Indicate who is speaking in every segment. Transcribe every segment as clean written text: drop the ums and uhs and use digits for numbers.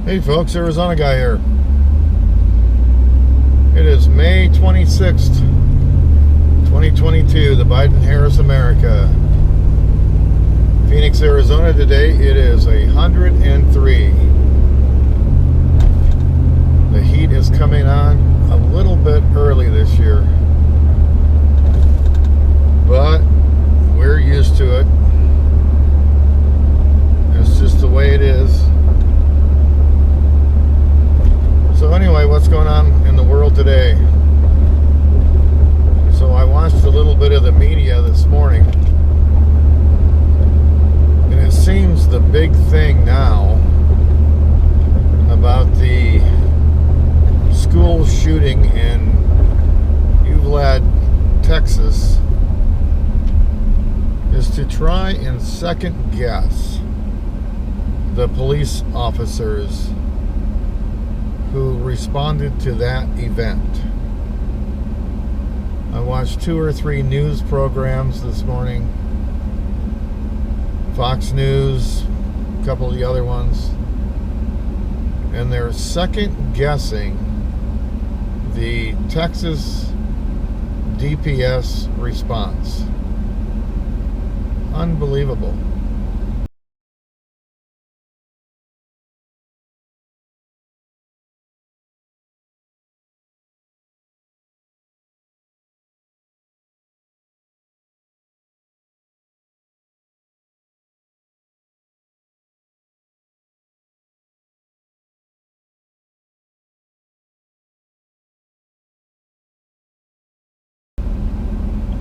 Speaker 1: Hey folks, Arizona guy here. It is May 26th, 2022, the Biden-Harris America. Phoenix, Arizona today, it is 103. The heat is coming on a little bit early this year, but we're used to it. It's just the way it is. So anyway, what's going on in the world today? So I watched a little bit of the media this morning, and it seems the big thing now about the school shooting in Uvalde, Texas, is to try and second guess the police officers who responded to that event. I watched 2 or 3 news programs this morning. Fox News, a couple of the other ones. And they're second guessing the Texas DPS response. Unbelievable.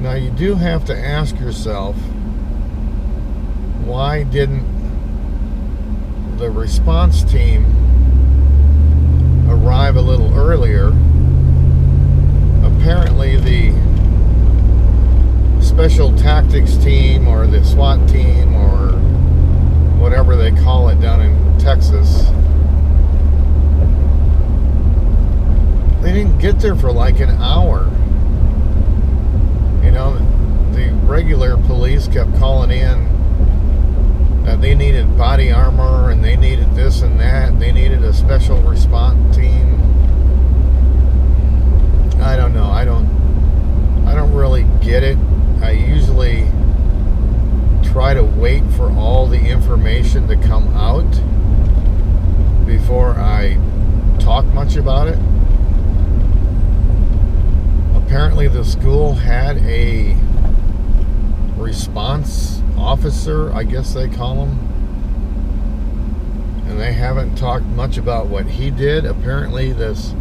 Speaker 1: Now you do have to ask yourself, why didn't the response team arrive a little earlier? Apparently the special tactics team or the SWAT team or whatever they call it down in Texas, they didn't get there for like an hour. You know, the regular police kept calling in that they needed body armor and they needed this and that, and they needed a special response team. I don't know. I don't really get it. I usually try to wait for all the information to come out before I talk much about it. Apparently the school had a response officer, I guess they call him, and they haven't talked much about what he did. Apparently this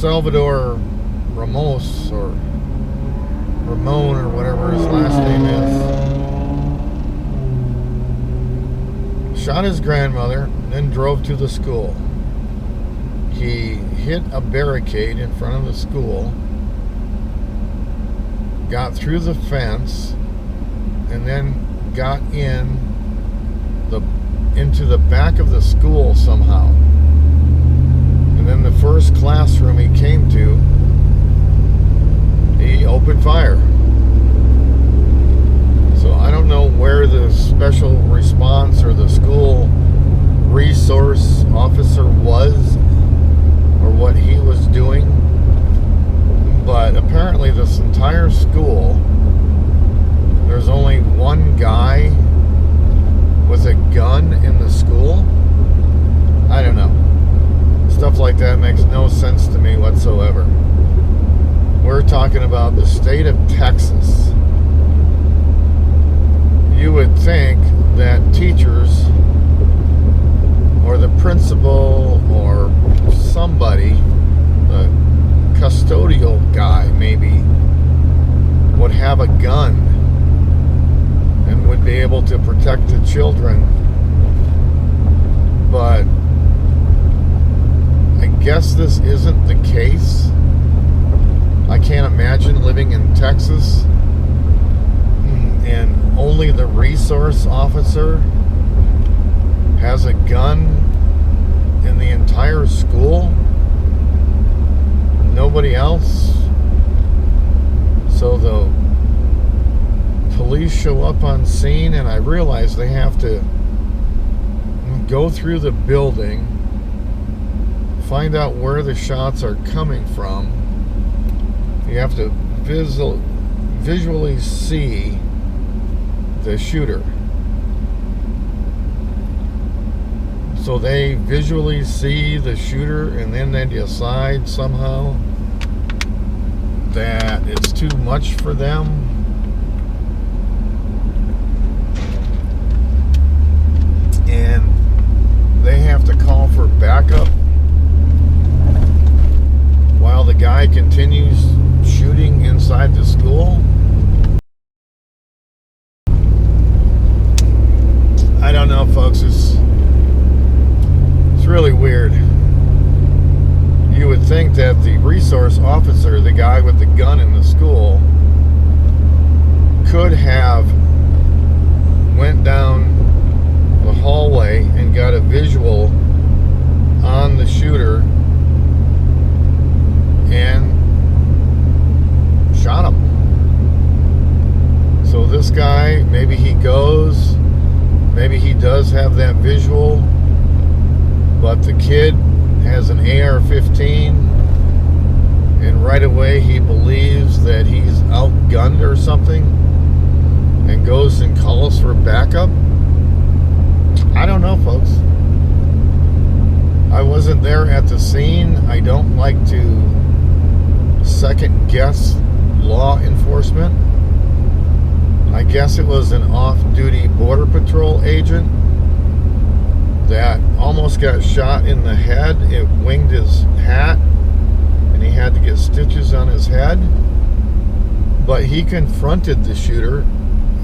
Speaker 1: Salvador Ramos, or Ramon, or whatever his last name is, shot his grandmother and then drove to the school. He hit a barricade in front of the school, got through the fence, and then got into the back of the school somehow. And then the first classroom he came to, he opened fire. So I don't know where the special response or the school resource officer was, or what he was doing, but apparently this entire school, there's only one guy with a gun in the school. I don't know. Stuff like that makes no sense to me whatsoever. We're talking about the state of Texas. You would think that teachers or the principal or somebody, the custodial guy maybe, would have a gun and would be able to protect the children. But I guess this isn't the case. I can't imagine living in Texas and only the resource officer has a gun in the entire school. Nobody else. So the police show up on scene, and I realize they have to go through the building, find out where the shots are coming from. You have to visually see the shooter. So they visually see the shooter, and then they decide somehow that it's too much for them. And they have to call for backup while the guy continues shooting inside the school. I don't know, folks. It's really weird. You would think that the resource officer, the guy with the gun in the school, could have went down the hallway and got a visual on the shooter and shot him. So this guy, maybe he goes, maybe he does have that visual, but the kid has an AR-15, and right away he believes that he's outgunned or something and goes and calls for backup. I don't know, folks. I wasn't there at the scene. I don't like to second guess law enforcement. I guess it was an off-duty Border Patrol agent that almost got shot in the head. It winged his hat and he had to get stitches on his head. But he confronted the shooter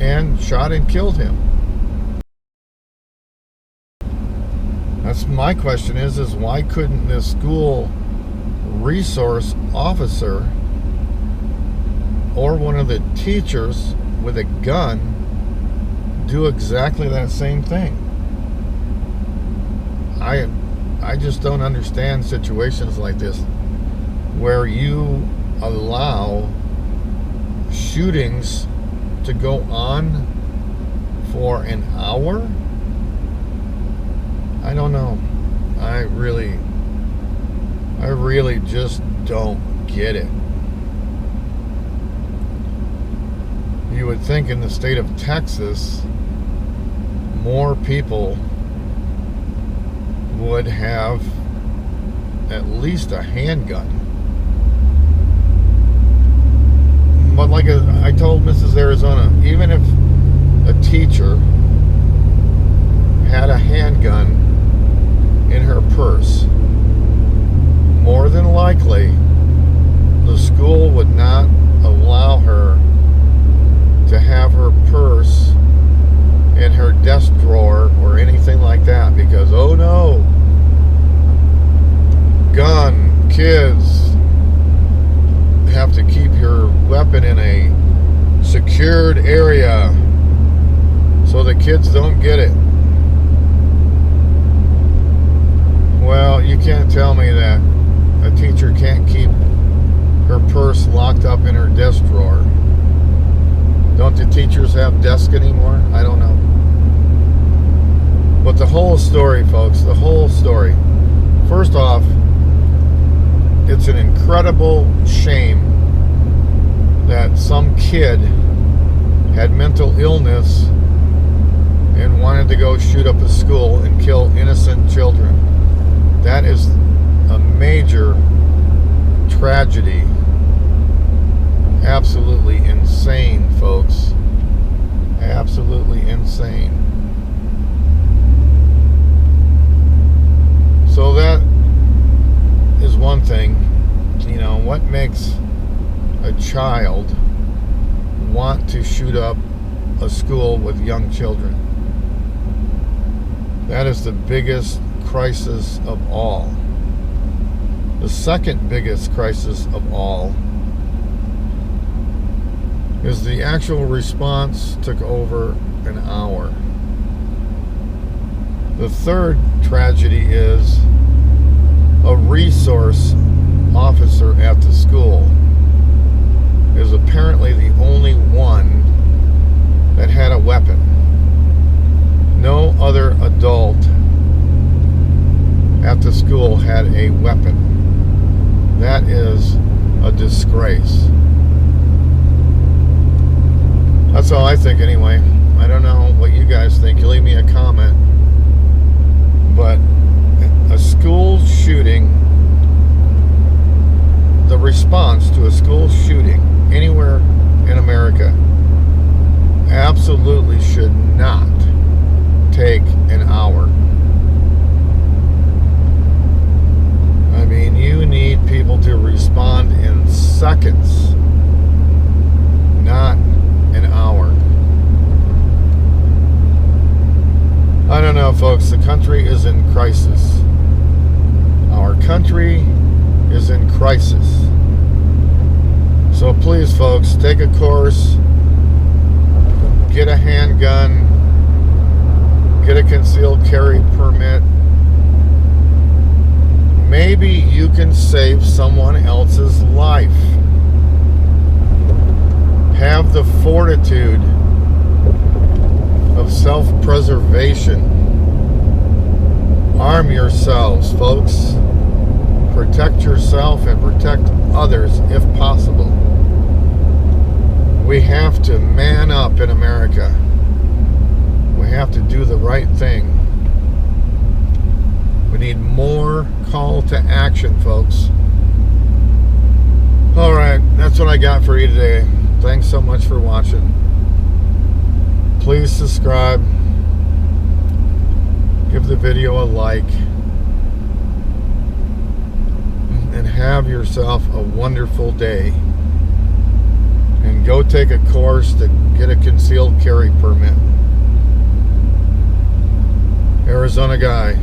Speaker 1: and shot and killed him. That's my question is why couldn't this school resource officer or one of the teachers with a gun do exactly that same thing? I just don't understand situations like this where you allow shootings to go on for an hour. I don't know. I really just don't get it. You would think in the state of Texas, more people would have at least a handgun. But like I told Mrs. Arizona, even if a teacher had a handgun in her purse, more than likely the school would not allow her to have her purse in her desk drawer or anything like that, because oh no, gun, kids have to keep your weapon in a secured area so the kids don't get it. Well, you can't tell me that a teacher can't keep her purse locked up in her desk drawer. Don't the teachers have desks anymore? I don't know. But the whole story, folks, the whole story. First off, it's an incredible shame that some kid had mental illness and wanted to go shoot up a school and kill innocent children. That is a major tragedy. Absolutely insane, folks. Absolutely insane. So that is one thing. You know, what makes a child want to shoot up a school with young children? That is the biggest crisis of all. The second biggest crisis of all is the actual response took over an hour. The third tragedy is a resource officer at the school is apparently the only one that had a weapon. No other adult think anyway. I don't know what you guys think. You leave me a comment. But a school shooting, the response to a school shooting anywhere in America absolutely should not take an hour. I mean, you need people to respond in seconds, not an hour. I don't know, folks. The country is in crisis. Our country is in crisis. So please, folks, take a course, get a handgun, get a concealed carry permit. Maybe you can save someone else's life. Have the fortitude of self-preservation. Arm yourselves, folks. Protect yourself and protect others if possible. We have to man up in America. We have to do the right thing. We need more call to action, folks. All right, that's what I got for you today. Thanks so much for watching. Please subscribe. Give the video a like. And have yourself a wonderful day. And go take a course to get a concealed carry permit. Arizona Guy.